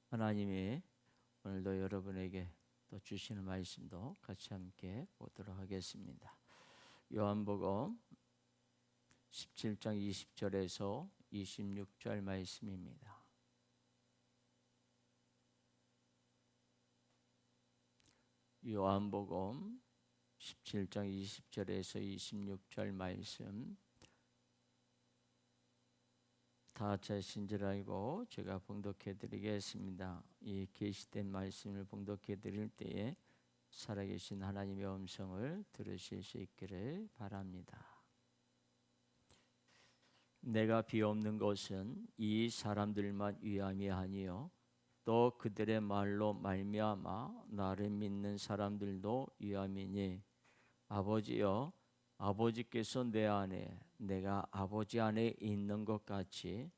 하나님이 오늘도 여러분에게 또 주시는 말씀도 같이 함께 보도록 하겠습니다. 요한복음 17장 20절에서 26절 말씀입니다. 요한복음 17장 20절에서 26절 말씀 다 자신 줄 알고 제가 봉독해 드리겠습니다. 이 계시된 말씀을 봉독해 드릴 때에 살아계신 하나님의 음성을 들으실 수 있기를 바랍니다. 내가 비옵는 것은 이 사람들만 위함이 아니요 또 그들의 말로 말미암아 나를 믿는 사람들도 위함이니 아버지여 아버지께서 내 안에 내가 아버지 안에 있는 것 같이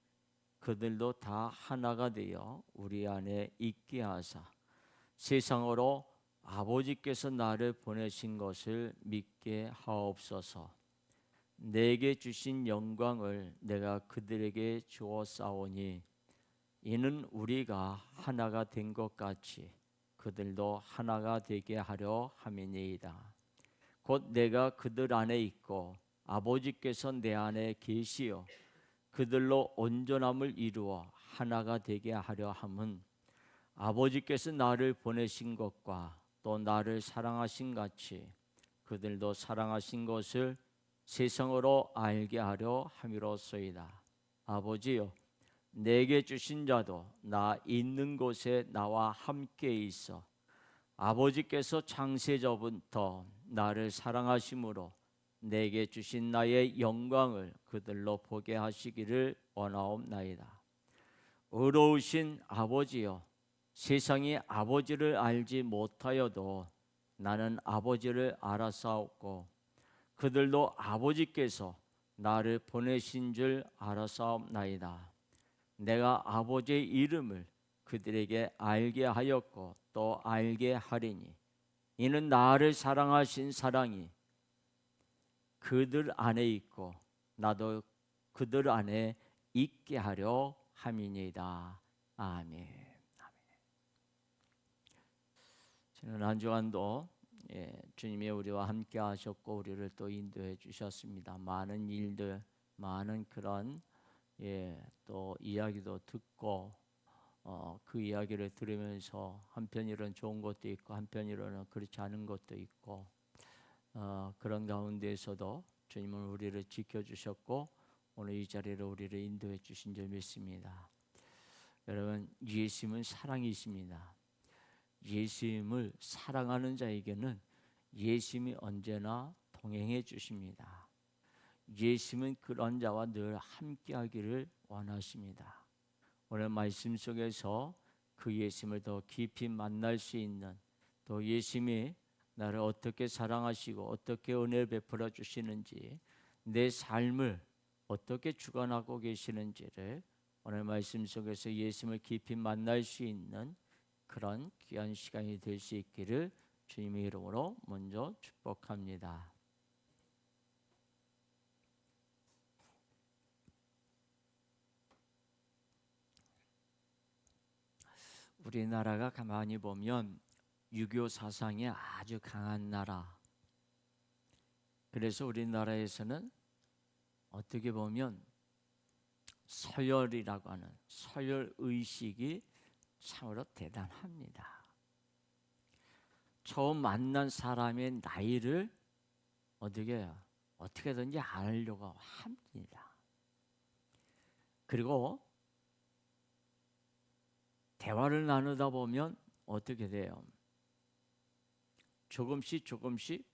그들도 다 하나가 되어 우리 안에 있게 하사 세상으로 아버지께서 나를 보내신 것을 믿게 하옵소서. 내게 주신 영광을 내가 그들에게 주었사오니 이는 우리가 하나가 된 것 같이 그들도 하나가 되게 하려 함이니이다. 곧 내가 그들 안에 있고 아버지께서 내 안에 계시어 그들로 온전함을 이루어 하나가 되게 하려 함은 아버지께서 나를 보내신 것과 또 나를 사랑하신 같이 그들도 사랑하신 것을 세상으로 알게 하려 함이로소이다. 아버지여 내게 주신 자도 나 있는 곳에 나와 함께 있어 아버지께서 창세전부터 나를 사랑하심으로 내게 주신 나의 영광을 그들로 보게 하시기를 원하옵나이다. 의로우신 아버지여 세상이 아버지를 알지 못하여도 나는 아버지를 알아사옵고 그들도 아버지께서 나를 보내신 줄 알아사옵나이다. 내가 아버지의 이름을 그들에게 알게 하였고 또 알게 하리니 이는 나를 사랑하신 사랑이 그들 안에 있고 나도 그들 안에 있게 하려 함이니이다. 아멘. 지난 한 주간도 주님이 우리와 함께 하셨고 우리를 또 인도해 주셨습니다. 많은 일들, 많은 그런 또 이야기도 듣고 그 이야기를 들으면서 한편으로는 좋은 것도 있고 한편으로는 그렇지 않은 것도 있고 그런 가운데에서도 주님은 우리를 지켜주셨고 오늘 이 자리로 우리를 인도해 주신 줄 믿습니다. 여러분, 예수님은 사랑이십니다. 예수님을 사랑하는 자에게는 예수님이 언제나 동행해 주십니다. 예수님은 그런 자와 늘 함께하기를 원하십니다. 오늘 말씀 속에서 그 예수님을 더 깊이 만날 수 있는 또 예수님이 나를 어떻게 사랑하시고 어떻게 은혜를 베풀어 주시는지 내 삶을 어떻게 주관하고 계시는지를 오늘 말씀 속에서 예수님을 깊이 만날 수 있는 그런 귀한 시간이 될 수 있기를 주님의 이름으로 먼저 축복합니다. 우리나라가 가만히 보면 유교 사상이 아주 강한 나라. 그래서 우리나라에서는 어떻게 보면 서열이라고 하는 서열 의식이 참으로 대단합니다. 처음 만난 사람의 나이를 어떻게든지 알려고 합니다. 그리고 대화를 나누다 보면 어떻게 돼요? 조금씩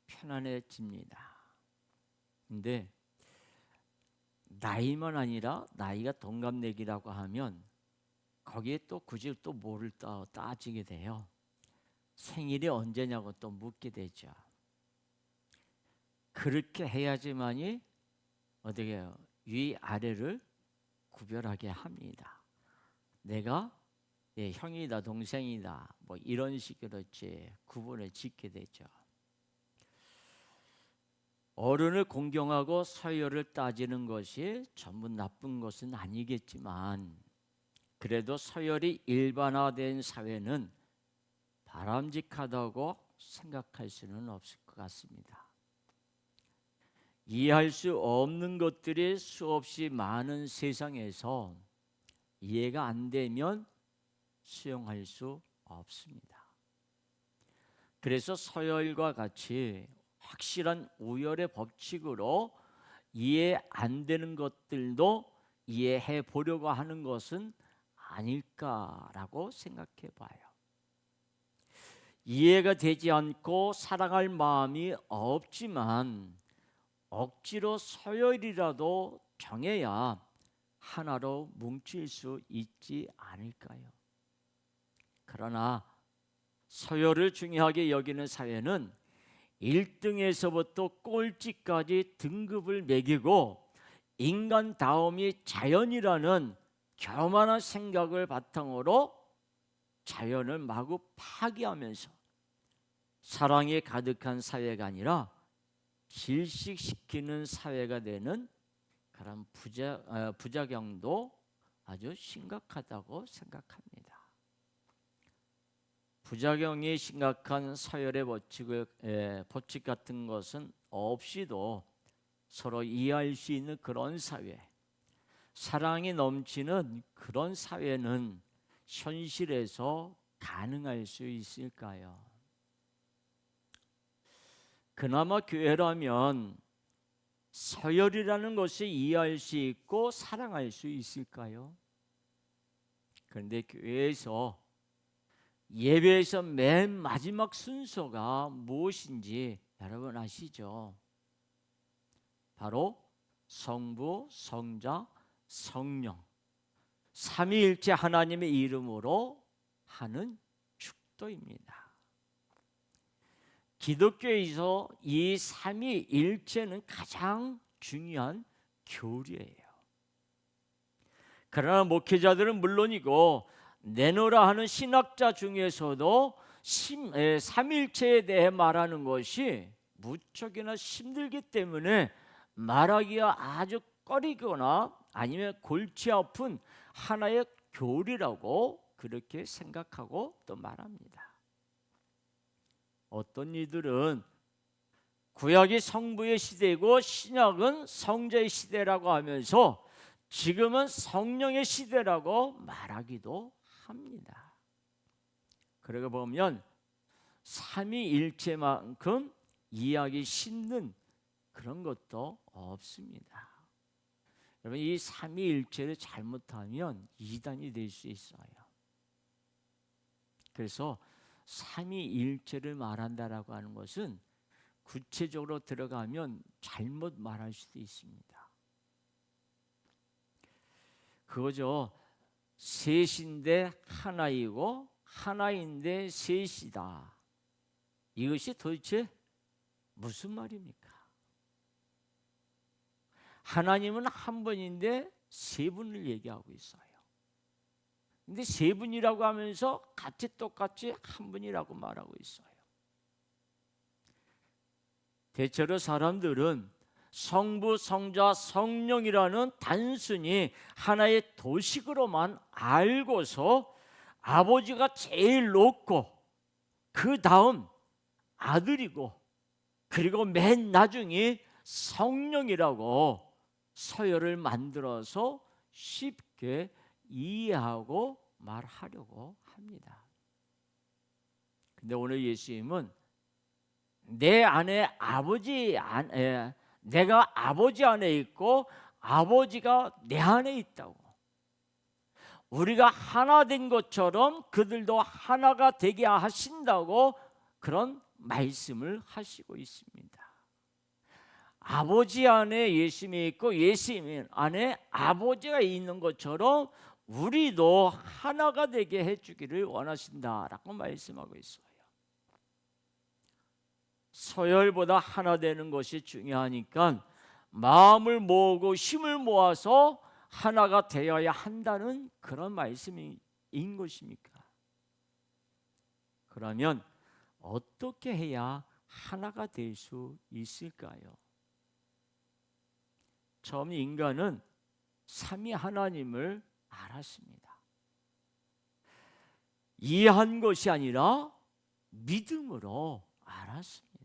편안해집니다. 근데 나이만 아니라 나이가 동갑내기라고 하면 거기에 또 굳이 또 뭐를 따지게 돼요. 생일이 언제냐고 또 묻게 되죠. 그렇게 해야지만이 어떻게 해요? 위아래를 구별하게 합니다. 내가 형이다 동생이다 뭐 이런 식으로 구분을 짓게 되죠. 어른을 공경하고 서열을 따지는 것이 전부 나쁜 것은 아니겠지만 그래도 서열이 일반화된 사회는 바람직하다고 생각할 수는 없을 것 같습니다. 이해할 수 없는 것들이 수없이 많은 세상에서 이해가 안 되면 수용할 수 없습니다. 그래서 서열과 같이 확실한 우열의 법칙으로 이해 안 되는 것들도 이해해 보려고 하는 것은 아닐까라고 생각해 봐요. 이해가 되지 않고 살아갈 마음이 없지만 억지로 서열이라도 정해야 하나로 뭉칠 수 있지 않을까요? 그러나 서열을 중요하게 여기는 사회는 1등에서부터 꼴찌까지 등급을 매기고 인간다움이 자연이라는 교만한 생각을 바탕으로 자연을 마구 파괴하면서 사랑이 가득한 사회가 아니라 질식시키는 사회가 되는 그런 부작용도 아주 심각하다고 생각합니다. 부작용이 심각한 서열의 법칙 같은 것은 없이도 서로 이해할 수 있는 그런 사회, 사랑이 넘치는 그런 사회는 현실에서 가능할 수 있을까요? 그나마 교회라면 서열이라는 것을 이해할 수 있고 사랑할 수 있을까요? 그런데 교회에서 예배에서 맨 마지막 순서가 무엇인지 여러분 아시죠? 바로 성부, 성자, 성령 삼위일체 하나님의 이름으로 하는 축도입니다. 기독교에서 이 삼위일체는 가장 중요한 교리예요. 그러나 목회자들은 물론이고 내노라 하는 신학자 중에서도 삼위일체에 대해 말하는 것이 무척이나 힘들기 때문에 말하기가 아주 꺼리거나 아니면 골치 아픈 하나의 교리라고 그렇게 생각하고 또 말합니다. 어떤 이들은 구약이 성부의 시대이고 신약은 성자의 시대라고 하면서 지금은 성령의 시대라고 말하기도 합니다. 그러고 보면 삼위일체만큼 이해하기 힘든 그런 것도 없습니다. 여러분, 이 삼위일체를 잘못하면 이단이 될 수 있어요. 그래서 삼위일체를 말한다라고 하는 것은 구체적으로 들어가면 잘못 말할 수도 있습니다. 그거죠. 셋인데 하나이고 하나인데 셋이다. 이것이 도대체 무슨 말입니까? 하나님은 한 분인데 세 분을 얘기하고 있어요. 근데 세 분이라고 하면서 같이 똑같이 한 분이라고 말하고 있어요. 대체로 사람들은 성부, 성자, 성령이라는 단순히 하나의 도식으로만 알고서 아버지가 제일 높고 그 다음 아들이고 그리고 맨 나중에 성령이라고 서열을 만들어서 쉽게 이해하고 말하려고 합니다. 근데 오늘 예수님은 내 안에 내가 아버지 안에 있고 아버지가 내 안에 있다고, 우리가 하나 된 것처럼 그들도 하나가 되게 하신다고 그런 말씀을 하시고 있습니다. 아버지 안에 예수님이 있고 예수님 안에 아버지가 있는 것처럼 우리도 하나가 되게 해주기를 원하신다라고 말씀하고 있어요. 서열보다 하나 되는 것이 중요하니까 마음을 모으고 힘을 모아서 하나가 되어야 한다는 그런 말씀인 것입니까? 그러면 어떻게 해야 하나가 될 수 있을까요? 처음 인간은 삼위 하나님을 알았습니다. 이해한 것이 아니라 믿음으로 알았습니다.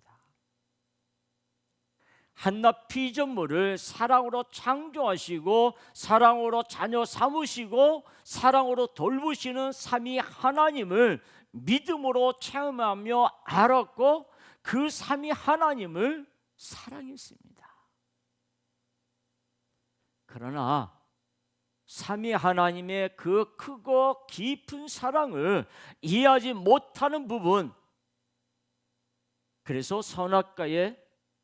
한낱 피조물을 사랑으로 창조하시고 사랑으로 자녀 삼으시고 사랑으로 돌보시는 삼위 하나님을 믿음으로 체험하며 알았고 그 삼위 하나님을 사랑했습니다. 그러나 삼위 하나님의 그 크고 깊은 사랑을 이해하지 못하는 부분, 그래서 선악과에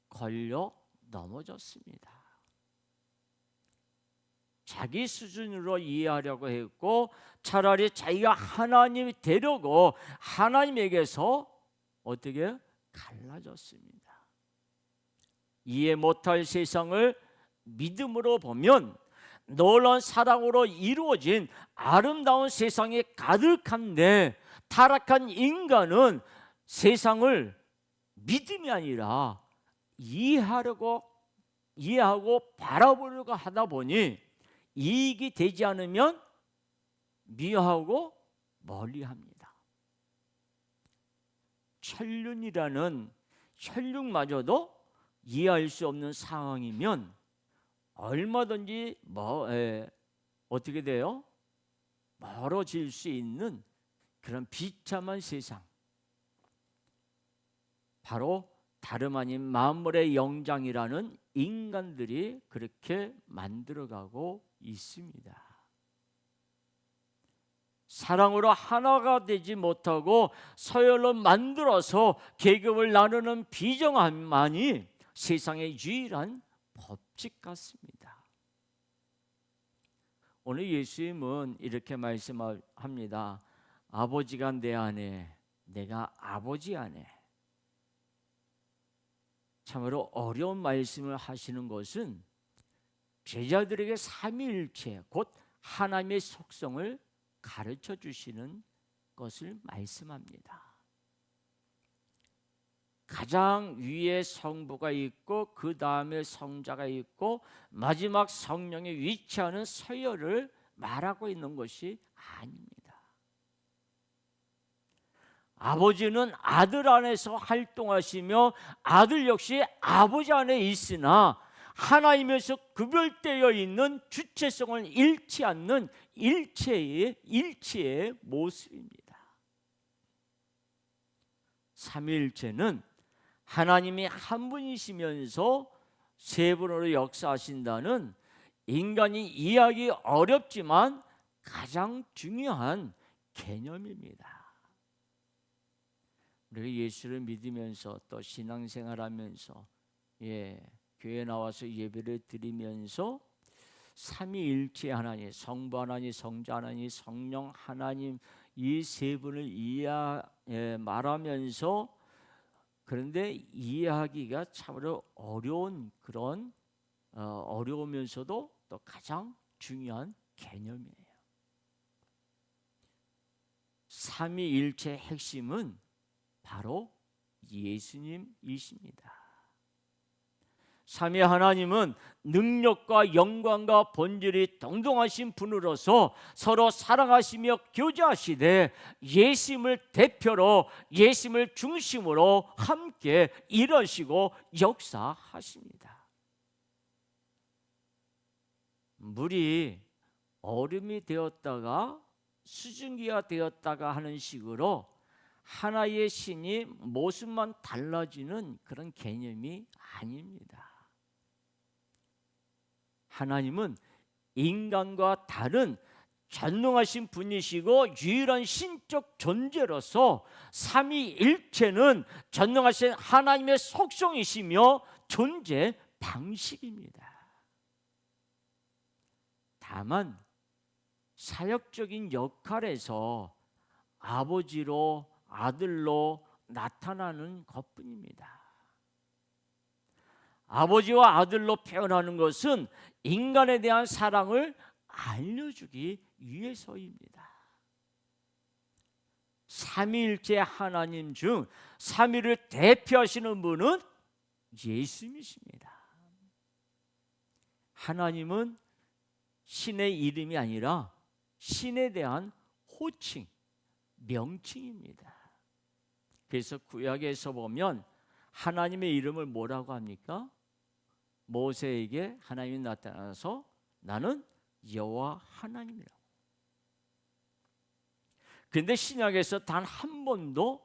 걸려 넘어졌습니다. 자기 수준으로 이해하려고 했고 차라리 자기가 하나님이 되려고 하나님에게서 어떻게 갈라졌습니다. 이해 못할 세상을 믿음으로 보면 놀라운 사랑으로 이루어진 아름다운 세상이 가득한데 타락한 인간은 세상을 믿음이 아니라 이해하고 바라보려고 하다 보니 이익이 되지 않으면 미워하고 멀리합니다. 혈륜이라는 혈육마저도 이해할 수 없는 상황이면 얼마든지 어떻게 돼요? 멀어질 수 있는 그런 비참한 세상, 바로 다름 아닌 만물의 영장이라는 인간들이 그렇게 만들어가고 있습니다. 사랑으로 하나가 되지 못하고 서열로 만들어서 계급을 나누는 비정함만이 세상의 유일한 법칙 같습니다. 오늘 예수님은 이렇게 말씀합니다. 아버지가 내 안에, 내가 아버지 안에. 참으로 어려운 말씀을 하시는 것은 제자들에게 삼위일체 곧 하나님의 속성을 가르쳐 주시는 것을 말씀합니다. 가장 위에 성부가 있고 그 다음에 성자가 있고 마지막 성령이 위치하는 서열을 말하고 있는 것이 아닙니다. 아버지는 아들 안에서 활동하시며 아들 역시 아버지 안에 있으나 하나님에서 구별되어 있는 주체성을 잃지 않는 일체의 모습입니다. 삼위일체는 하나님이 한 분이시면서 세 분으로 역사하신다는 인간이 이해하기 어렵지만 가장 중요한 개념입니다. 우리가 예수를 믿으면서 또 신앙생활하면서 교회 나와서 예배를 드리면서 삼위일체 하나님, 성부 하나님, 성자 하나님, 성령 하나님 이 세 분을 말하면서 그런데 이해하기가 참으로 어려운 그런 어려우면서도 또 가장 중요한 개념이에요. 삼위일체의 핵심은 바로 예수님이십니다. 삼위 하나님은 능력과 영광과 본질이 동등하신 분으로서 서로 사랑하시며 교제하시되 예수님을 대표로 예수님을 중심으로 함께 일하시고 역사하십니다. 물이 얼음이 되었다가 수증기가 되었다가 하는 식으로 하나의 신이 모습만 달라지는 그런 개념이 아닙니다. 하나님은 인간과 다른 전능하신 분이시고 유일한 신적 존재로서 삼위일체는 전능하신 하나님의 속성이시며 존재 방식입니다. 다만 사역적인 역할에서 아버지로 아들로 나타나는 것뿐입니다. 아버지와 아들로 표현하는 것은 인간에 대한 사랑을 알려주기 위해서입니다. 삼위일체 하나님 중 삼위를 대표하시는 분은 예수님이십니다. 하나님은 신의 이름이 아니라 신에 대한 호칭, 명칭입니다. 그래서 구약에서 보면 하나님의 이름을 뭐라고 합니까? 모세에게 하나님이 나타나서 나는 여호와 하나님이라고. 그런데 신약에서 단 한 번도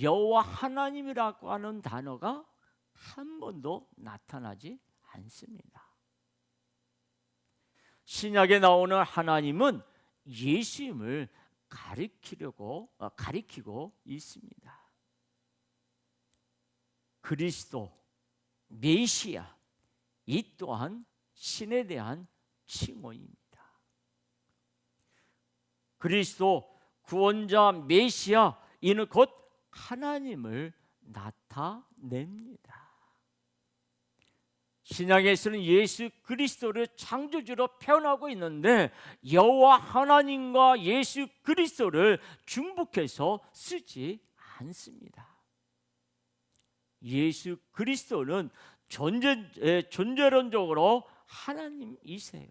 여호와 하나님이라고 하는 단어가 한 번도 나타나지 않습니다. 신약에 나오는 하나님은 예수님을 가리키고 있습니다. 그리스도, 메시아, 이 또한 신에 대한 칭호입니다. 그리스도, 구원자, 메시아, 이는 곧 하나님을 나타냅니다. 신약에서는 예수 그리스도를 창조주로 표현하고 있는데 여호와 하나님과 예수 그리스도를 중복해서 쓰지 않습니다. 예수 그리스도는 존재론적으로 하나님이세요.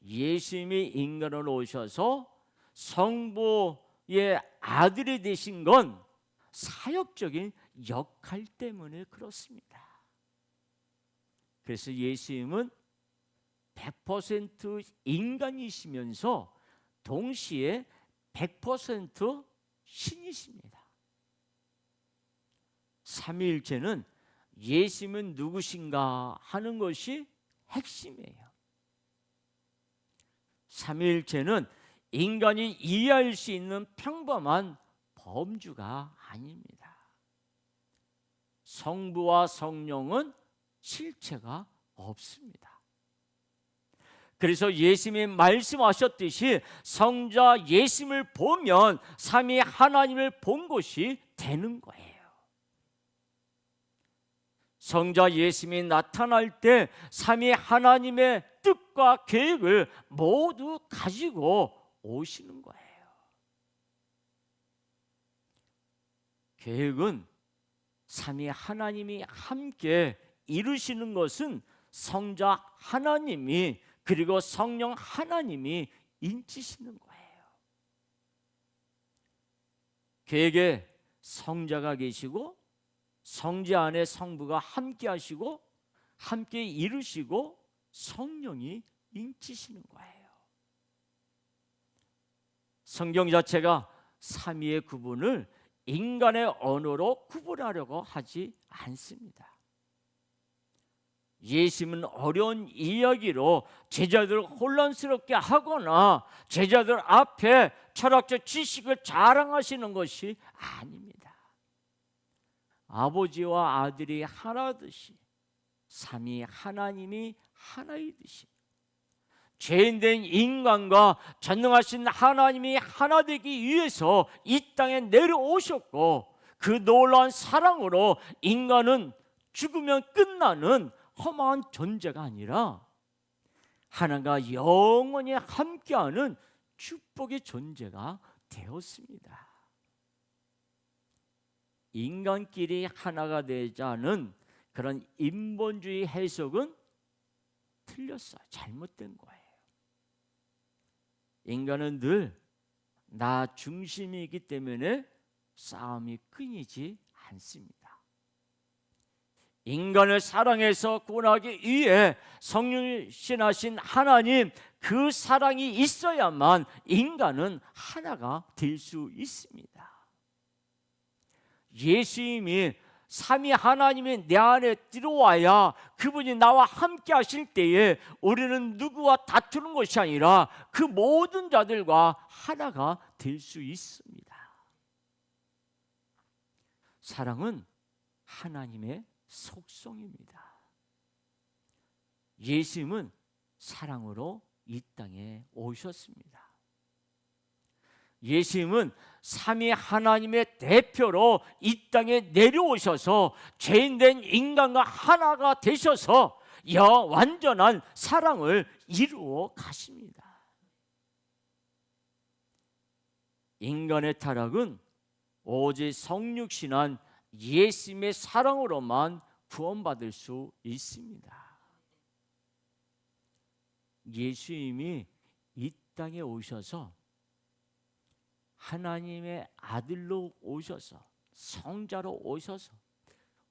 예수님이 인간으로 오셔서 성부의 아들이 되신 건 사역적인 역할 때문에 그렇습니다. 그래서 예수님은 100% 인간이시면서 동시에 100% 신이십니다. 삼위일체는 예수님은 누구신가 하는 것이 핵심이에요. 삼위일체는 인간이 이해할 수 있는 평범한 범주가 아닙니다. 성부와 성령은 실체가 없습니다. 그래서 예수님이 말씀하셨듯이 성자 예수님을 보면 삼위 하나님을 본 것이 되는 거예요. 성자 예수님이 나타날 때 삼위 하나님의 뜻과 계획을 모두 가지고 오시는 거예요. 계획은 삼위 하나님이 함께 이루시는 것은 성자 하나님이 그리고 성령 하나님이 인치시는 거예요. 계획에 성자가 계시고 성자 안에 성부가 함께 하시고 함께 이루시고 성령이 인치시는 거예요. 성경 자체가 삼위의 구분을 인간의 언어로 구분하려고 하지 않습니다. 예수님은 어려운 이야기로 제자들을 혼란스럽게 하거나 제자들 앞에 철학적 지식을 자랑하시는 것이 아닙니다. 아버지와 아들이 하나듯이 삼위 하나님이 하나이듯이 죄인된 인간과 전능하신 하나님이 하나 되기 위해서 이 땅에 내려오셨고 그 놀라운 사랑으로 인간은 죽으면 끝나는 험한 존재가 아니라 하나님과 영원히 함께하는 축복의 존재가 되었습니다. 인간끼리 하나가 되자는 그런 인본주의 해석은 틀렸어요. 잘못된 거예요. 인간은 늘 나 중심이기 때문에 싸움이 끊이지 않습니다. 인간을 사랑해서 구원하기 위해 성육신하신 하나님 그 사랑이 있어야만 인간은 하나가 될 수 있습니다. 예수님이 삼위 하나님이 내 안에 들어와야 그분이 나와 함께 하실 때에 우리는 누구와 다투는 것이 아니라 그 모든 자들과 하나가 될 수 있습니다. 사랑은 하나님의 속성입니다. 예수님은 사랑으로 이 땅에 오셨습니다. 예수님은 삼위 하나님의 대표로 이 땅에 내려오셔서 죄인된 인간과 하나가 되셔서 완전한 사랑을 이루어 가십니다. 인간의 타락은 오직 성육신한 예수님의 사랑으로만 구원받을 수 있습니다. 예수님이 이 땅에 오셔서 하나님의 아들로 오셔서, 성자로 오셔서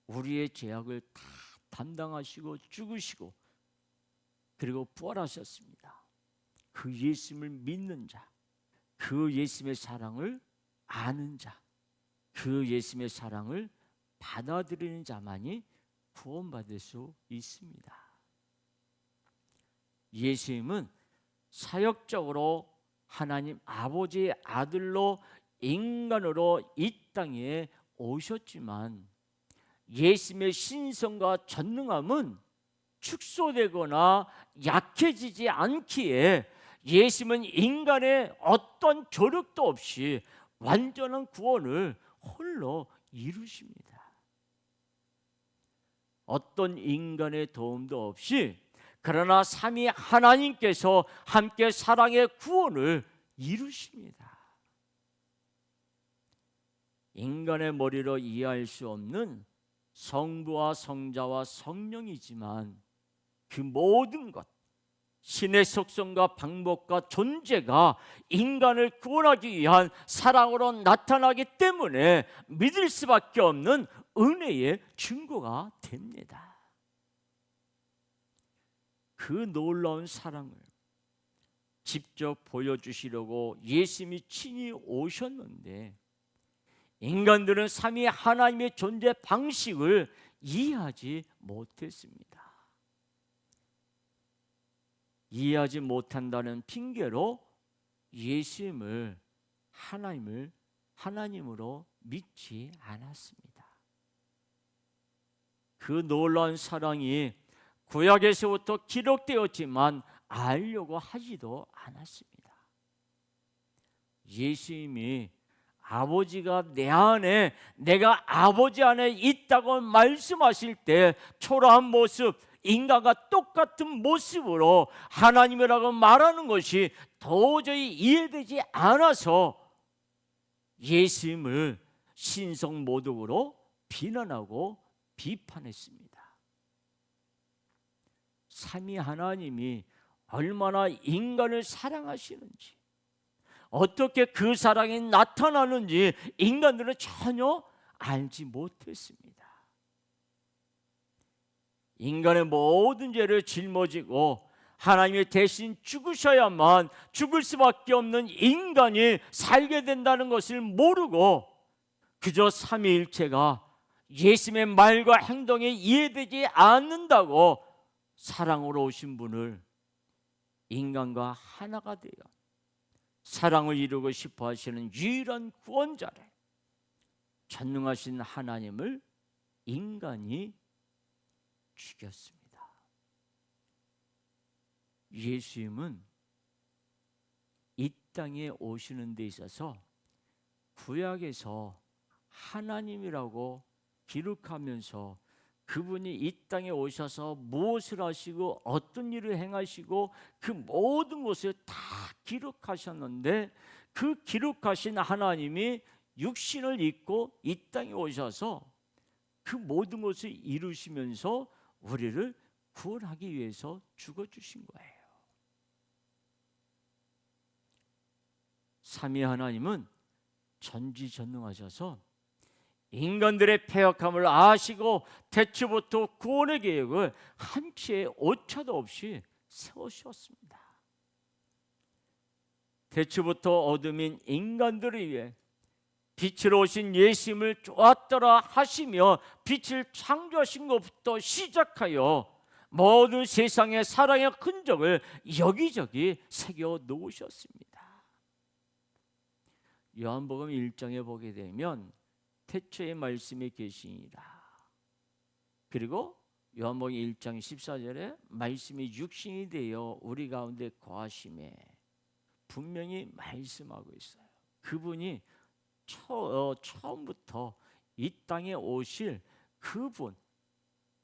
우리의 죄악을 다 담당하시고 죽으시고 그리고 부활하셨습니다. 그 예수님을 믿는 자, 그 예수님의 사랑을 아는 자, 그 예수님의 사랑을 받아들이는 자만이 구원받을 수 있습니다. 예수님은 사역적으로 하나님 아버지의 아들로 인간으로 이 땅에 오셨지만 예수님의 신성과 전능함은 축소되거나 약해지지 않기에 예수님은 인간의 어떤 조력도 없이 완전한 구원을 홀로 이루십니다. 어떤 인간의 도움도 없이, 그러나 삼위 하나님께서 함께 사랑의 구원을 이루십니다. 인간의 머리로 이해할 수 없는 성부와 성자와 성령이지만 그 모든 것, 신의 속성과 방법과 존재가 인간을 구원하기 위한 사랑으로 나타나기 때문에 믿을 수밖에 없는 은혜의 증거가 됩니다. 그 놀라운 사랑을 직접 보여주시려고 예수님이 친히 오셨는데 인간들은 삼위 하나님의 존재 방식을 이해하지 못했습니다. 이해하지 못한다는 핑계로 예수님을 하나님으로 믿지 않았습니다. 그 놀라운 사랑이 구약에서부터 기록되었지만 알려고 하지도 않았습니다. 예수님이 아버지가 내 안에, 내가 아버지 안에 있다고 말씀하실 때 초라한 모습, 인간과 똑같은 모습으로 하나님이라고 말하는 것이 도저히 이해되지 않아서 예수님을 신성 모독으로 비난하고 비판했습니다. 삼위 하나님이 얼마나 인간을 사랑하시는지, 어떻게 그 사랑이 나타나는지 인간들은 전혀 알지 못했습니다. 인간의 모든 죄를 짊어지고 하나님이 대신 죽으셔야만 죽을 수밖에 없는 인간이 살게 된다는 것을 모르고 그저 삼위일체가 예수님의 말과 행동이 이해되지 않는다고 사랑으로 오신 분을 인간과 하나가 되어 사랑을 이루고 싶어 하시는 유일한 구원자를, 전능하신 하나님을 인간이 죽였습니다. 예수님은 이 땅에 오시는 데 있어서 구약에서 하나님이라고 기록하면서 그분이 이 땅에 오셔서 무엇을 하시고 어떤 일을 행하시고 그 모든 것을 다 기록하셨는데, 그 기록하신 하나님이 육신을 입고 이 땅에 오셔서 그 모든 것을 이루시면서 우리를 구원하기 위해서 죽어주신 거예요. 삼위 하나님은 전지전능하셔서 인간들의 패역함을 아시고 태초부터 구원의 계획을 한치의 오차도 없이 세우셨습니다. 태초부터 어둠인 인간들을 위해 빛으로 오신 예수님을 좋았더라 하시며 빛을 창조하신 것부터 시작하여 모든 세상의 사랑의 흔적을 여기저기 새겨 놓으셨습니다. 요한복음 1장에 보게 되면 태초의 말씀이 계시니라. 그리고 요한복음 1장 14절에 말씀이 육신이 되어 우리 가운데 거하심에 분명히 말씀하고 있어요. 그분이 처음부터 이 땅에 오실 그분,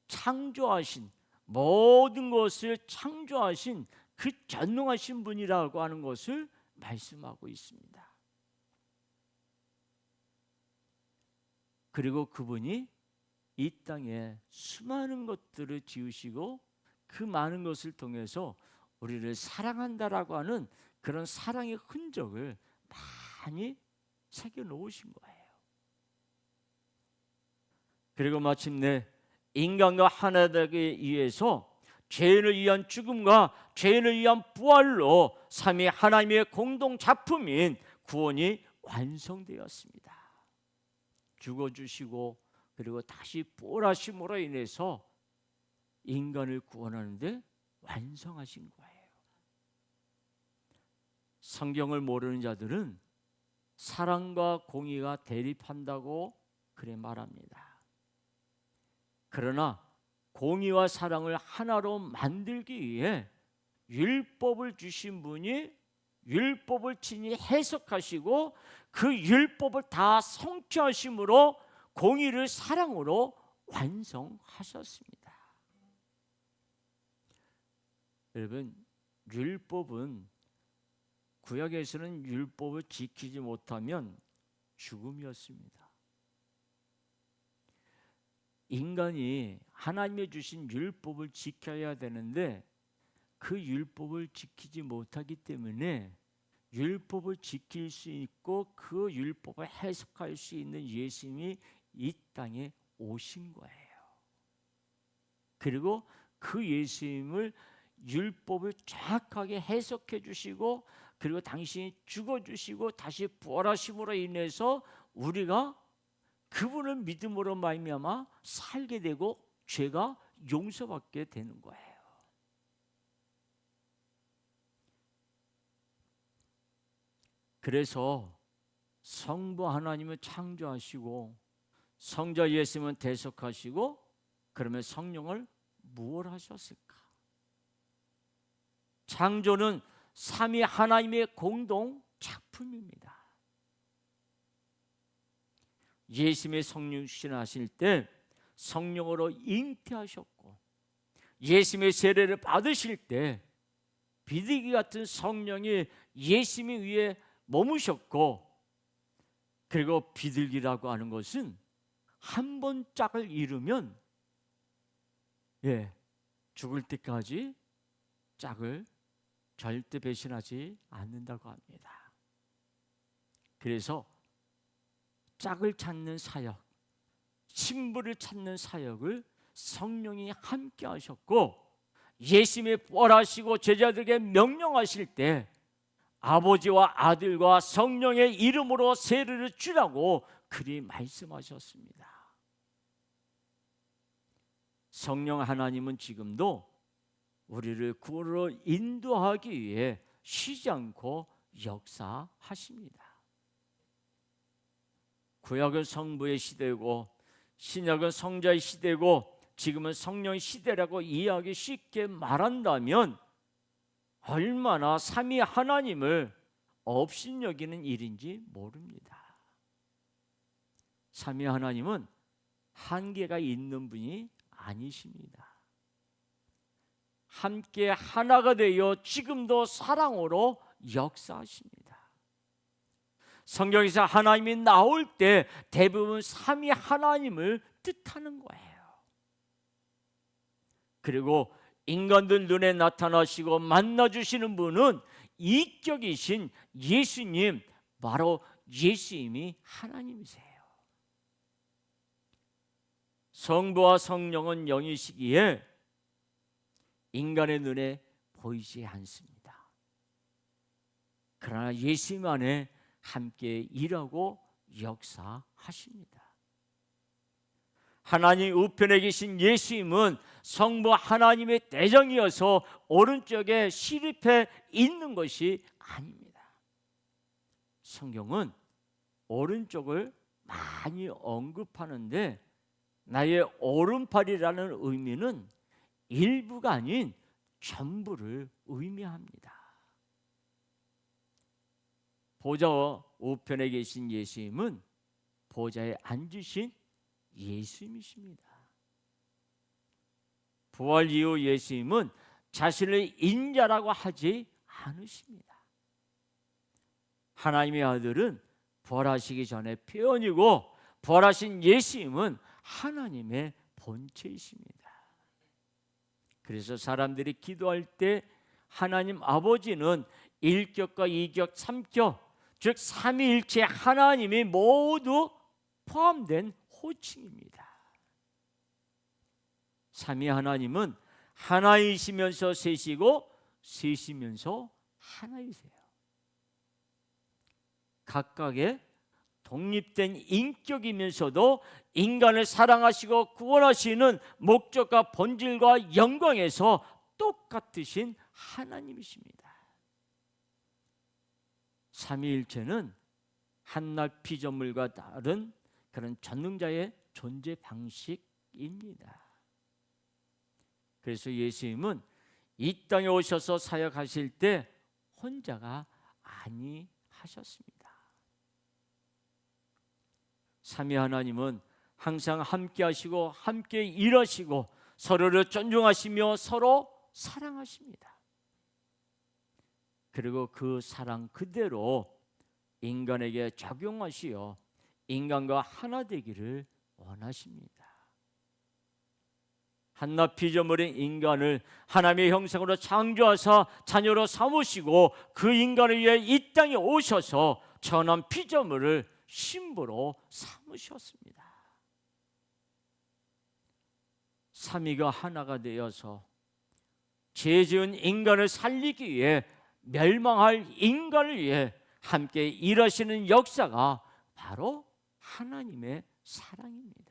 창조하신 모든 것을 창조하신 그 전능하신 분이라고 하는 것을 말씀하고 있습니다. 그리고 그분이 이 땅에 수많은 것들을 지으시고 그 많은 것을 통해서 우리를 사랑한다라고 하는 그런 사랑의 흔적을 많이 새겨 놓으신 거예요. 그리고 마침내 인간과 하나 되기 위해서 죄인을 위한 죽음과 죄인을 위한 부활로 삼위 하나님의 공동 작품인 구원이 완성되었습니다. 죽어주시고 그리고 다시 부활하심으로 인해서 인간을 구원하는데 완성하신 거예요. 성경을 모르는 자들은 사랑과 공의가 대립한다고 그래 말합니다. 그러나 공의와 사랑을 하나로 만들기 위해 율법을 주신 분이 율법을 친히 해석하시고 그 율법을 다 성취하심으로 공의를 사랑으로 완성하셨습니다. 여러분, 율법은 구약에서는 율법을 지키지 못하면 죽음이었습니다. 인간이 하나님이 주신 율법을 지켜야 되는데 그 율법을 지키지 못하기 때문에 율법을 지킬 수 있고 그 율법을 해석할 수 있는 예수님이 이 땅에 오신 거예요. 그리고 그 예수님을 율법을 정확하게 해석해 주시고 그리고 당신이 죽어주시고 다시 부활하심으로 인해서 우리가 그분을 믿음으로 말미암아 살게 되고 죄가 용서받게 되는 거예요. 그래서 성부 하나님을 창조하시고 성자 예수님은 대속하시고 그러면 성령을 무엇 하셨을까? 창조는 삼위 하나님의 공동 작품입니다. 예수님의 성령 신하실 때 성령으로 잉태하셨고 예수님의 세례를 받으실 때 비둘기 같은 성령이 예수님 위에 머무셨고 그리고 비둘기라고 하는 것은 한 번 짝을 이루면 죽을 때까지 짝을 절대 배신하지 않는다고 합니다. 그래서 짝을 찾는 사역, 신부를 찾는 사역을 성령이 함께 하셨고 예수님이 부활하시고 제자들에게 명령하실 때 아버지와 아들과 성령의 이름으로 세례를 주라고 그리 말씀하셨습니다. 성령 하나님은 지금도 우리를 구원으로 인도하기 위해 쉬지 않고 역사하십니다. 구약은 성부의 시대고 신약은 성자의 시대고 지금은 성령의 시대라고 이해하기 쉽게 말한다면 얼마나 삼위 하나님을 업신여기는 일인지 모릅니다. 삼위 하나님은 한계가 있는 분이 아니십니다. 함께 하나가 되어 지금도 사랑으로 역사하십니다. 성경에서 하나님이 나올 때 대부분 삼위 하나님을 뜻하는 거예요. 그리고 인간들 눈에 나타나시고 만나주시는 분은 이격이신 예수님, 바로 예수님이 하나님이세요. 성부와 성령은 영이시기에 인간의 눈에 보이지 않습니다. 그러나 예수님 안에 함께 일하고 역사하십니다. 하나님 우편에 계신 예수님은 성부 하나님의 대정이어서 오른쪽에 시립해 있는 것이 아닙니다. 성경은 오른쪽을 많이 언급하는데 나의 오른팔이라는 의미는 일부가 아닌 전부를 의미합니다. 보좌 우편에 계신 예수님은 보좌에 앉으신 예수님이십니다. 부활 이후 예수님은 자신을 인자라고 하지 않으십니다. 하나님의 아들은 부활하시기 전에 표현이고 부활하신 예수님은 하나님의 본체이십니다. 그래서 사람들이 기도할 때 하나님 아버지는 1격과 2격, 3격 즉 삼위일체 하나님이 모두 포함된 호칭입니다. 삼위 하나님은 하나이시면서 셋이고 셋이면서 하나이세요. 각각의 독립된 인격이면서도 인간을 사랑하시고 구원하시는 목적과 본질과 영광에서 똑같으신 하나님이십니다. 삼위일체는 한낱 피조물과 다른 그런 전능자의 존재 방식입니다. 그래서 예수님은 이 땅에 오셔서 사역하실 때 혼자가 아니하셨습니다. 삼위 하나님은 항상 함께 하시고 함께 일하시고 서로를 존중하시며 서로 사랑하십니다. 그리고 그 사랑 그대로 인간에게 적용하시어 인간과 하나 되기를 원하십니다. 한낱 피조물인 인간을 하나님의 형상으로 창조하사 자녀로 삼으시고 그 인간을 위해 이 땅에 오셔서 천한 피조물을 신부로 삼으셨습니다. 삼위가 하나가 되어서 죄 지은 인간을 살리기 위해 멸망할 인간을 위해 함께 일하시는 역사가 바로 하나님의 사랑입니다.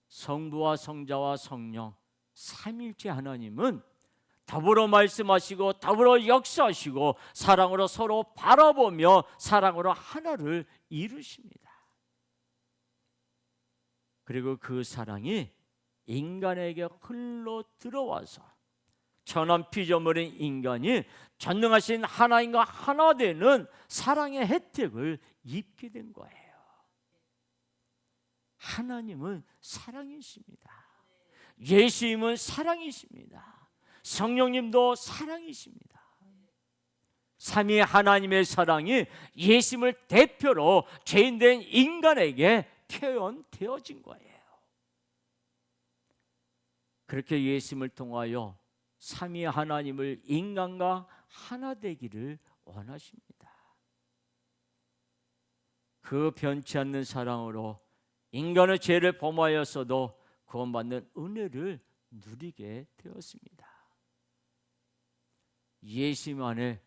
성부와 성자와 성령 삼위일체 하나님은 더불어 말씀하시고 더불어 역사하시고 사랑으로 서로 바라보며 사랑으로 하나를 이루십니다. 그리고 그 사랑이 인간에게 흘러 들어와서 천한 피조물인 인간이 전능하신 하나님과 하나 되는 사랑의 혜택을 입게 된 거예요. 하나님은 사랑이십니다. 예수님은 사랑이십니다. 성령님도 사랑이십니다. 삼위 하나님의 사랑이 예수님을 대표로 죄인된 인간에게 표현되어진 거예요. 그렇게 예수님을 통하여 삼위 하나님을 인간과 하나 되기를 원하십니다. 그 변치 않는 사랑으로 인간의 죄를 범하였어도 구원받는 은혜를 누리게 되었습니다. 예수님 안에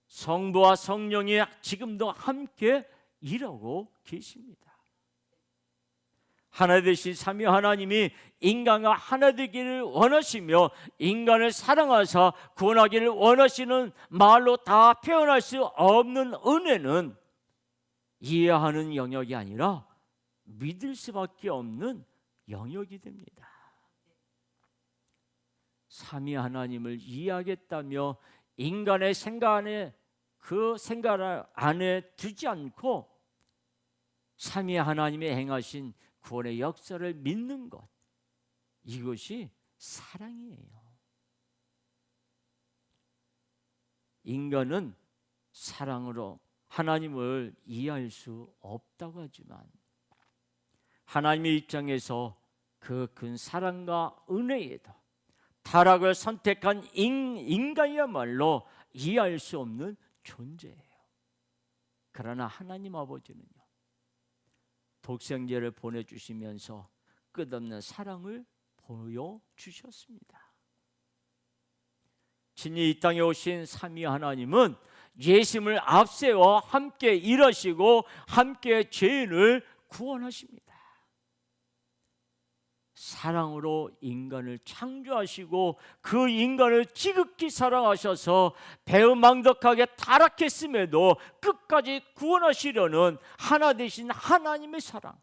성부와 성령이 지금도 함께 일하고 계십니다. 하나 되신 삼위 하나님이 인간과 하나 되기를 원하시며 인간을 사랑하사 구원하기를 원하시는 말로 다 표현할 수 없는 은혜는 이해하는 영역이 아니라 믿을 수밖에 없는 영역이 됩니다. 삼위 하나님을 이해하겠다며 인간의 생각 안에 그 생각 안에 두지 않고 삼위 하나님의 행하신 구원의 역사를 믿는 것, 이것이 사랑이에요. 인간은 사랑으로 하나님을 이해할 수 없다고 하지만 하나님의 입장에서 그 큰 사랑과 은혜에도 타락을 선택한 인간이야말로 이해할 수 없는 존재예요. 그러나 하나님 아버지는요, 독생자를 보내주시면서 끝없는 사랑을 보여주셨습니다. 친히 이 땅에 오신 삼위 하나님은 예수님을 앞세워 함께 일하시고 함께 죄인을 구원하십니다. 사랑으로 인간을 창조하시고 그 인간을 지극히 사랑하셔서 배은망덕하게 타락했음에도 끝까지 구원하시려는 하나 되신 하나님의 사랑,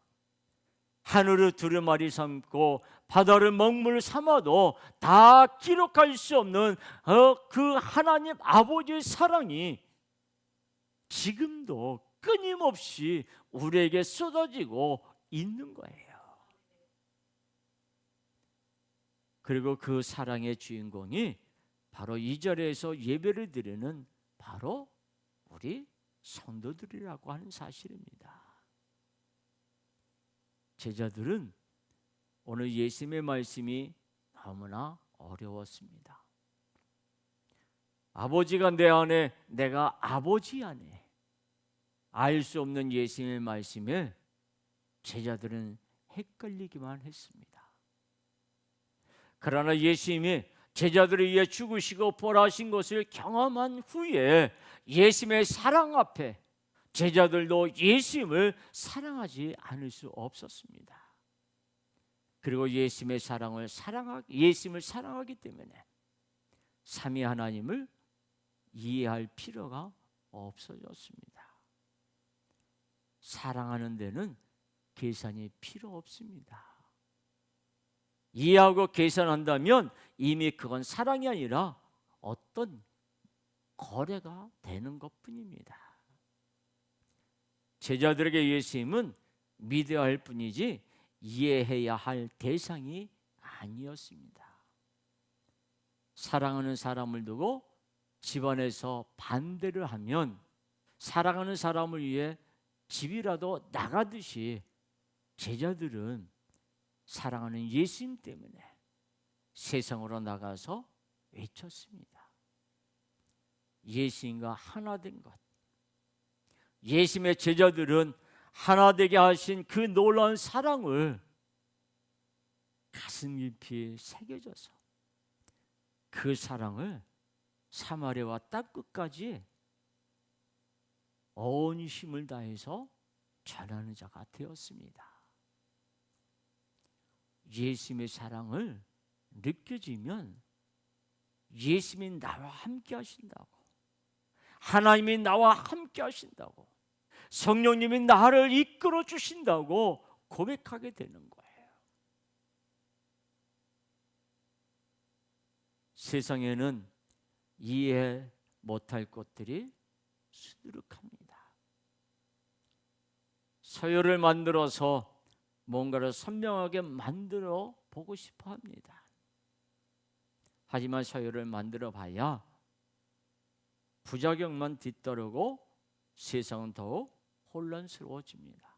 하늘을 두루마리 삼고 바다를 먹물 삼아도 다 기록할 수 없는 그 하나님 아버지의 사랑이 지금도 끊임없이 우리에게 쏟아지고 있는 거예요. 그리고 그 사랑의 주인공이 바로 이 자리에서 예배를 드리는 바로 우리 성도들이라고 하는 사실입니다. 제자들은 오늘 예수님의 말씀이 너무나 어려웠습니다. 아버지가 내 안에, 내가 아버지 안에, 알 수 없는 예수님의 말씀에 제자들은 헷갈리기만 했습니다. 그러나 예수님이 제자들을 위해 죽으시고 부활하신 것을 경험한 후에 예수님의 사랑 앞에 제자들도 예수님을 사랑하지 않을 수 없었습니다. 그리고 예수님의 예수님을 사랑하기 때문에 삼위 하나님을 이해할 필요가 없어졌습니다. 사랑하는 데는 계산이 필요 없습니다. 이해하고 계산한다면 이미 그건 사랑이 아니라 어떤 거래가 되는 것뿐입니다. 제자들에게 예수님은 믿어야 할 뿐이지 이해해야 할 대상이 아니었습니다. 사랑하는 사람을 두고 집안에서 반대를 하면 사랑하는 사람을 위해 집이라도 나가듯이 제자들은 사랑하는 예수님 때문에 세상으로 나가서 외쳤습니다. 예수님과 하나 된 것. 예수님의 제자들은 하나 되게 하신 그 놀라운 사랑을 가슴 깊이 새겨져서 그 사랑을 사마리아와 땅끝까지 온 힘을 다해서 전하는 자가 되었습니다. 예수님의 사랑을 느껴지면 예수님이 나와 함께 하신다고, 하나님이 나와 함께 하신다고, 성령님이 나를 이끌어 주신다고 고백하게 되는 거예요. 세상에는 이해 못할 것들이 수두룩합니다. 서열을 만들어서 뭔가를 선명하게 만들어 보고 싶어 합니다. 하지만 서열을 만들어 봐야 부작용만 뒤따르고 세상은 더욱 혼란스러워집니다.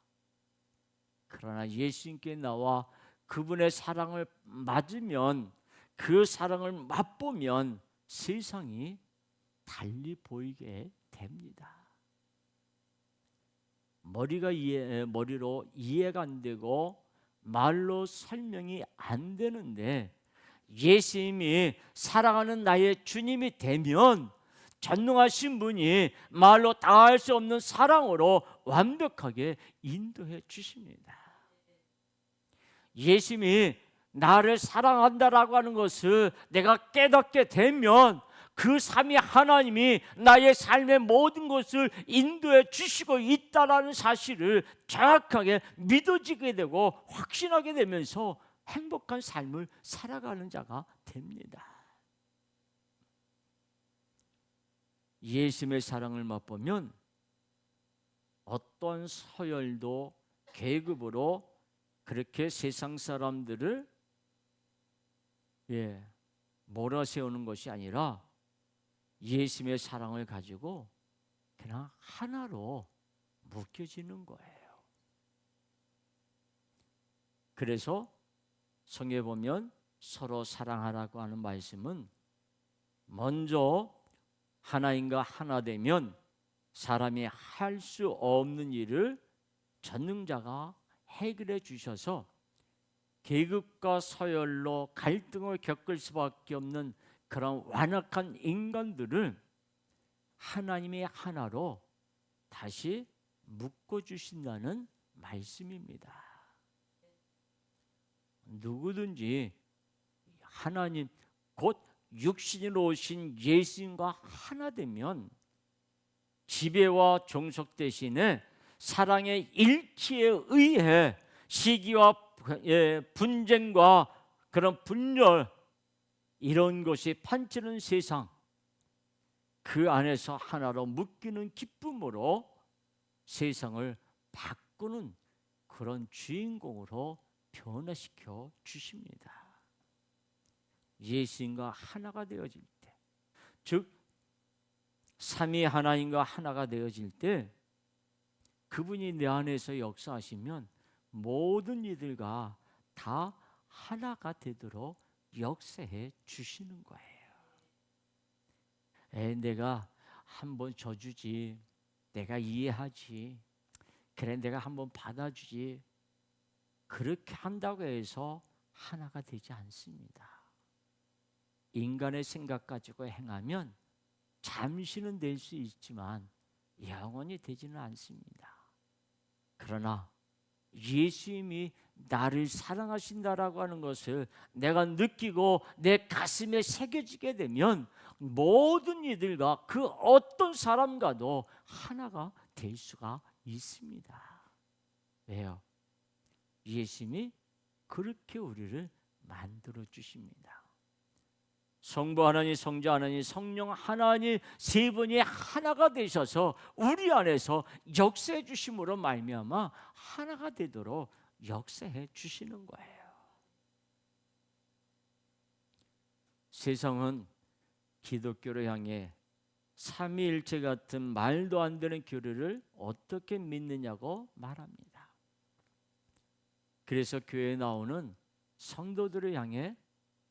그러나 예수님께 나와 그분의 사랑을 맞으면, 그 사랑을 맛보면 세상이 달리 보이게 됩니다. 머리로 이해가 안 되고 말로 설명이 안 되는데 예수님이 사랑하는 나의 주님이 되면 전능하신 분이 말로 다 할 수 없는 사랑으로 완벽하게 인도해 주십니다. 예수님이 나를 사랑한다라고 하는 것을 내가 깨닫게 되면 그 삼위 하나님이 나의 삶의 모든 것을 인도해 주시고 있다라는 사실을 정확하게 믿어지게 되고 확신하게 되면서 행복한 삶을 살아가는 자가 됩니다. 예수님의 사랑을 맛보면 어떤 서열도 계급으로 그렇게 세상 사람들을 몰아세우는 것이 아니라 예수님의 사랑을 가지고 그냥 하나로 묶여지는 거예요. 그래서 성경에 보면 서로 사랑하라고 하는 말씀은 먼저 하나님과 하나 되면 사람이 할 수 없는 일을 전능자가 해결해 주셔서 계급과 서열로 갈등을 겪을 수밖에 없는 그런 완악한 인간들을 하나님이 하나로 다시 묶어주신다는 말씀입니다. 누구든지 하나님 곧 육신으로 오신 예수님과 하나 되면 지배와 종속 대신에 사랑의 일치에 의해 시기와 분쟁과 그런 분열 이런 것이 판치는 세상, 그 안에서 하나로 묶이는 기쁨으로 세상을 바꾸는 그런 주인공으로 변화시켜 주십니다. 예수님과 하나가 되어질 때, 즉 삼위 하나님과 하나가 되어질 때 그분이 내 안에서 역사하시면 모든 이들과 다 하나가 되도록 역사해 주시는 거예요. 내가 한번 져주지, 내가 이해하지, 그래 내가 한번 받아주지, 그렇게 한다고 해서 하나가 되지 않습니다. 인간의 생각 가지고 행하면 잠시는 될 수 있지만 영원히 되지는 않습니다. 그러나 예수님이 나를 사랑하신다라고 하는 것을 내가 느끼고 내 가슴에 새겨지게 되면 모든 이들과 그 어떤 사람과도 하나가 될 수가 있습니다. 왜요? 예수님이 그렇게 우리를 만들어 주십니다. 성부 하나님, 성자 하나님, 성령 하나님 세 분이 하나가 되셔서 우리 안에서 역사해 주심으로 말미암아 하나가 되도록 역사해 주시는 거예요. 세상은 기독교를 향해 삼위일체 같은 말도 안 되는 교리를 어떻게 믿느냐고 말합니다. 그래서 교회에 나오는 성도들을 향해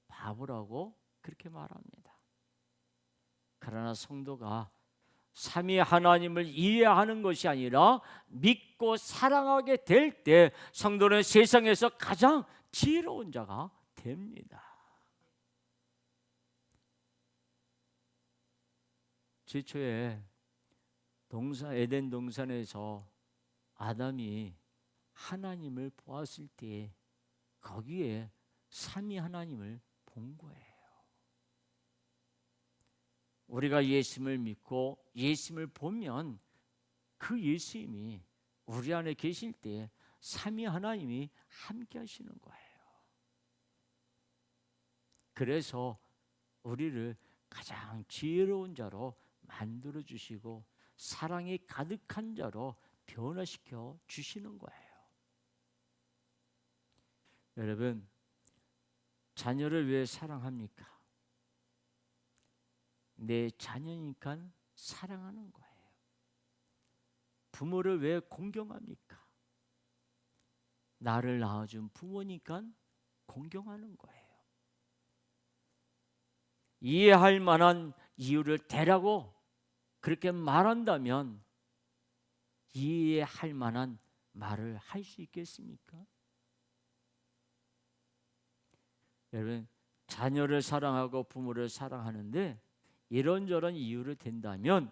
바보라고 그렇게 말합니다. 그러나 성도가 삼위 하나님을 이해하는 것이 아니라 믿고 사랑하게 될 때 성도는 세상에서 가장 지혜로운 자가 됩니다. 최초에 에덴 동산에서 아담이 하나님을 보았을 때 거기에 삼위 하나님을 본 거예요. 우리가 예수님을 믿고 예수님을 보면 그 예수님이 우리 안에 계실 때 삼위 하나님이 함께 하시는 거예요. 그래서 우리를 가장 지혜로운 자로 만들어 주시고 사랑이 가득한 자로 변화시켜 주시는 거예요. 여러분, 자녀를 왜 사랑합니까? 내 자녀니까 사랑하는 거예요. 부모를 왜 공경합니까? 나를 낳아준 부모니까 공경하는 거예요. 이해할 만한 이유를 대라고 그렇게 말한다면 이해할 만한 말을 할 수 있겠습니까? 여러분, 자녀를 사랑하고 부모를 사랑하는데 이런저런 이유를 댄다면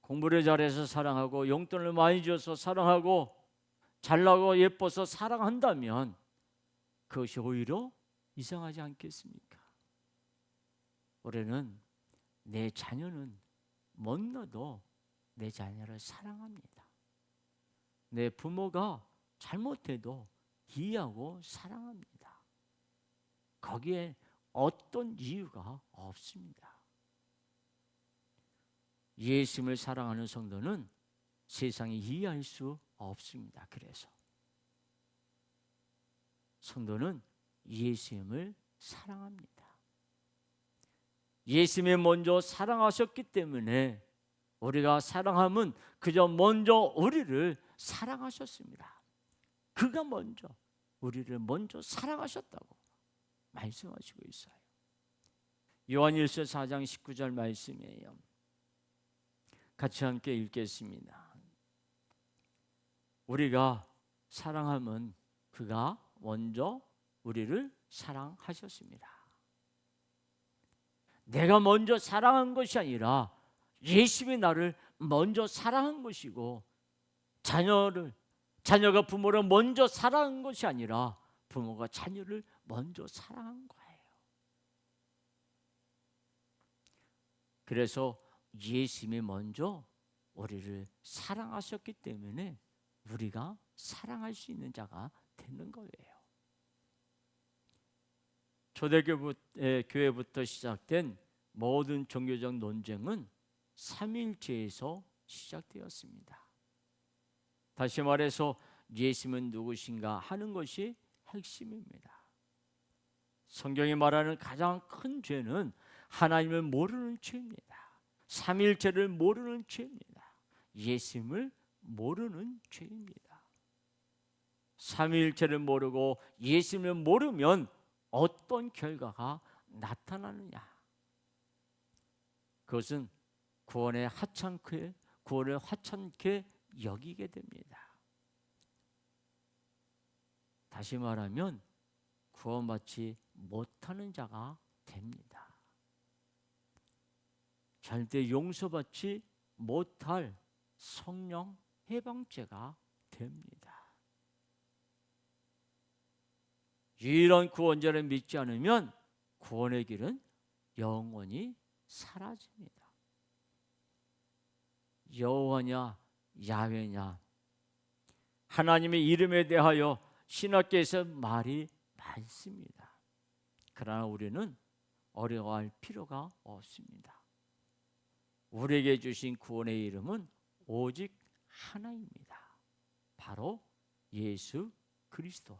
공부를 잘해서 사랑하고 용돈을 많이 줘서 사랑하고 잘나고 예뻐서 사랑한다면 그것이 오히려 이상하지 않겠습니까? 올해는 내 자녀는 못나도 내 자녀를 사랑합니다. 내 부모가 잘못해도 이해하고 사랑합니다. 거기에 어떤 이유가 없습니다. 예수님을 사랑하는 성도는 세상이 이해할 수 없습니다. 그래서 성도는 예수님을 사랑합니다. 예수님이 먼저 사랑하셨기 때문에 우리가 사랑함은 그저 먼저 우리를 사랑하셨습니다. 그가 먼저 우리를 먼저 사랑하셨다고 말씀하시고 있어요. 요한일서 4장 19절 말씀이에요. 같이 함께 읽겠습니다. 우리가 사랑함은 그가 먼저 우리를 사랑하셨습니다. 내가 먼저 사랑한 것이 아니라 예수님이 나를 먼저 사랑한 것이고, 자녀가 부모를 먼저 사랑한 것이 아니라 부모가 자녀를 먼저 사랑한 거예요. 그래서 예수님이 먼저 우리를 사랑하셨기 때문에 우리가 사랑할 수 있는 자가 되는 거예요. 초대교회부터 시작된 모든 종교적 논쟁은 삼위일체에서 시작되었습니다. 다시 말해서 예수님은 누구신가 하는 것이 핵심입니다. 성경이 말하는 가장 큰 죄는 하나님을 모르는 죄입니다. 삼위일체를 모르는 죄입니다. 예수님을 모르는 죄입니다. 삼위일체를 모르고 예수님을 모르면 어떤 결과가 나타나느냐? 그것은 구원을 하찮게 여기게 됩니다. 다시 말하면 구원받지 못하는 자가 됩니다. 절대 용서받지 못할 성령 해방죄가 됩니다. 이런 구원자를 믿지 않으면 구원의 길은 영원히 사라집니다. 여호와냐 야훼냐 하나님의 이름에 대하여 신학계에서 말이 많습니다. 그러나 우리는 어려워할 필요가 없습니다. 우리에게 주신 구원의 이름은 오직 하나입니다. 바로 예수 그리스도.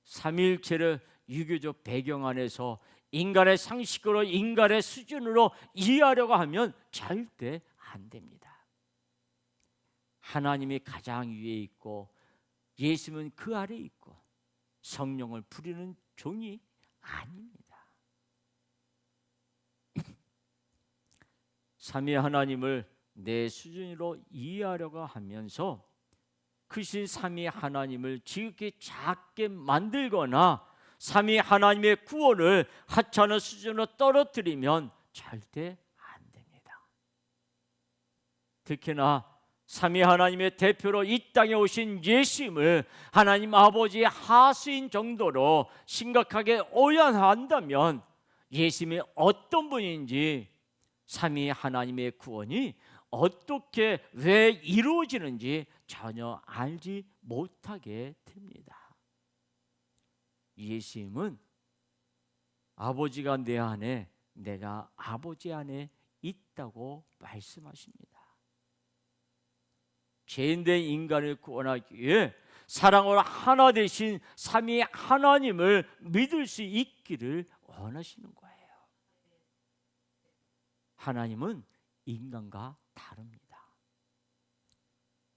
삼위일체를 유교적 배경 안에서 인간의 상식으로 인간의 수준으로 이해하려고 하면 절대 안 됩니다. 하나님이 가장 위에 있고 예수는 그 아래에 있고 성령을 부리는 종이 아닙니다. 삼위 하나님을 내 수준으로 이해하려고 하면서 크신 삼위 하나님을 지극히 작게 만들거나 삼위 하나님의 구원을 하찮은 수준으로 떨어뜨리면 절대 안 됩니다. 특히나 삼위 하나님의 대표로 이 땅에 오신 예수님을 하나님 아버지의 하수인 정도로 심각하게 오해한다면 예수님이 어떤 분인지 삼위 하나님의 구원이 어떻게 왜 이루어지는지 전혀 알지 못하게 됩니다. 예수님은 아버지가 내 안에 내가 아버지 안에 있다고 말씀하십니다. 죄인된 인간을 구원하기 위해 사랑으로 하나 되신 삼위 하나님을 믿을 수 있기를 원하시는 거예요. 하나님은 인간과 다릅니다.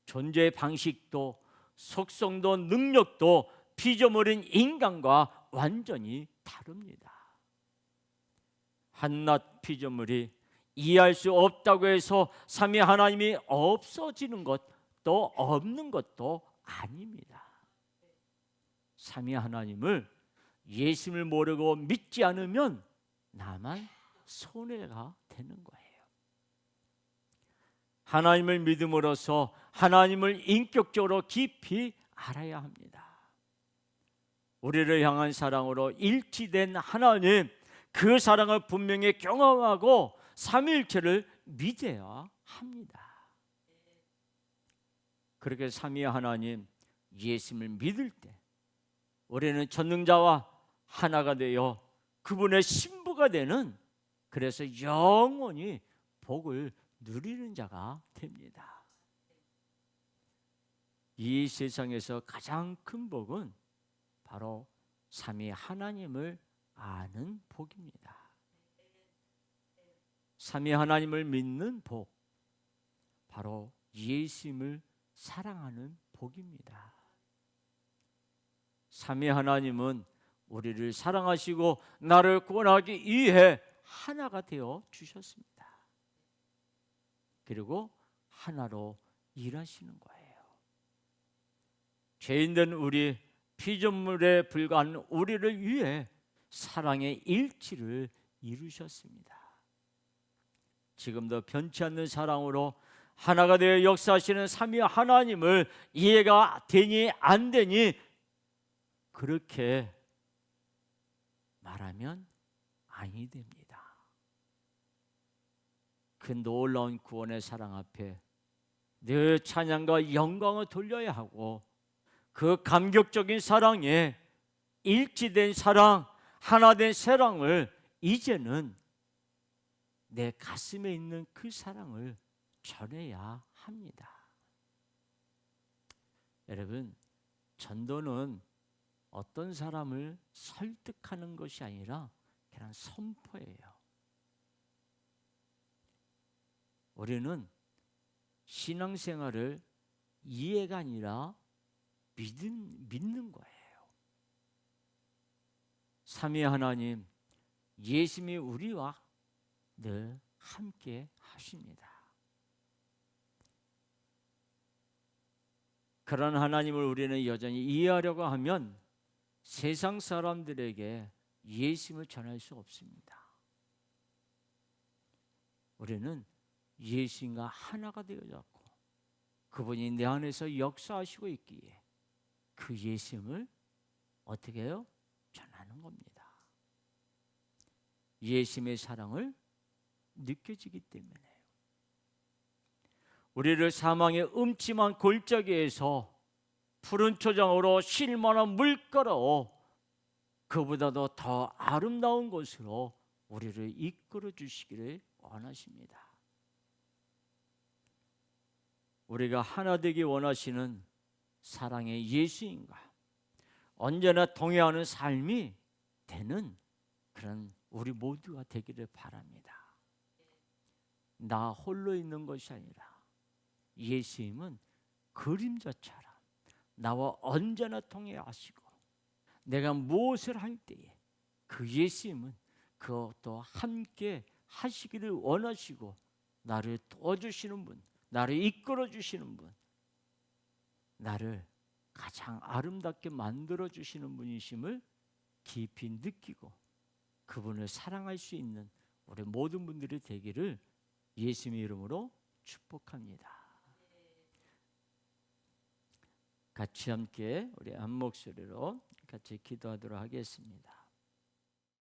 존재 방식도 속성도 능력도 피조물인 인간과 완전히 다릅니다. 한낱 피조물이 이해할 수 없다고 해서 삼위 하나님이 없어지는 것도 없는 것도 아닙니다. 삼위 하나님을 예수님을 모르고 믿지 않으면 나만 손해가 되는 거예요. 하나님을 믿음으로써 하나님을 인격적으로 깊이 알아야 합니다. 우리를 향한 사랑으로 일치된 하나님, 그 사랑을 분명히 경험하고 삼위일체를 믿어야 합니다. 그렇게 삼위 하나님 예수님을 믿을 때 우리는 전능자와 하나가 되어 그분의 신부가 되는, 그래서 영원히 복을 누리는 자가 됩니다. 이 세상에서 가장 큰 복은 바로 삼위 하나님을 아는 복입니다. 삼위 하나님을 믿는 복, 바로 예수님을 사랑하는 복입니다. 삼위 하나님은 우리를 사랑하시고 나를 구원하기 위해 하나가 되어 주셨습니다. 그리고 하나로 일하시는 거예요. 죄인된 우리, 피조물에 불과한 우리를 위해 사랑의 일치를 이루셨습니다. 지금도 변치 않는 사랑으로 하나가 되어 역사하시는 삼위 하나님을 이해가 되니 안 되니 그렇게 말하면 아니 됩니다. 그 놀라운 구원의 사랑 앞에 늘 찬양과 영광을 돌려야 하고, 그 감격적인 사랑에 일치된 사랑, 하나된 사랑을 이제는 내 가슴에 있는 그 사랑을 전해야 합니다. 여러분, 전도는 어떤 사람을 설득하는 것이 아니라 그냥 선포예요. 우리는 신앙생활을 이해가 아니라 믿는 거예요. 삼위 하나님, 예수님이 우리와 늘 함께 하십니다. 그런 하나님을 우리는 여전히 이해하려고 하면 세상 사람들에게 예수님을 전할 수 없습니다. 우리는 예수님과 하나가 되어졌고 그분이 내 안에서 역사하시고 있기에 그 예수님을 어떻게 해요? 전하는 겁니다. 예수님의 사랑을 느껴지기 때문에 우리를 사망의 음침한 골짜기에서 푸른 초장으로 쉴만한 물가로 그보다도 더 아름다운 곳으로 우리를 이끌어 주시기를 원하십니다. 우리가 하나 되기 원하시는 사랑의 예수님과 언제나 동행하는 삶이 되는 그런 우리 모두가 되기를 바랍니다. 나 홀로 있는 것이 아니라 예수님은 그림자처럼 나와 언제나 동행하시고 내가 무엇을 할 때에 그 예수님은 그것도 함께 하시기를 원하시고 나를 도와주시는 분, 나를 이끌어 주시는 분, 나를 가장 아름답게 만들어 주시는 분이심을 깊이 느끼고 그분을 사랑할 수 있는 우리 모든 분들이 되기를 예수님의 이름으로 축복합니다. 같이 함께 우리 한 목소리로 같이 기도하도록 하겠습니다.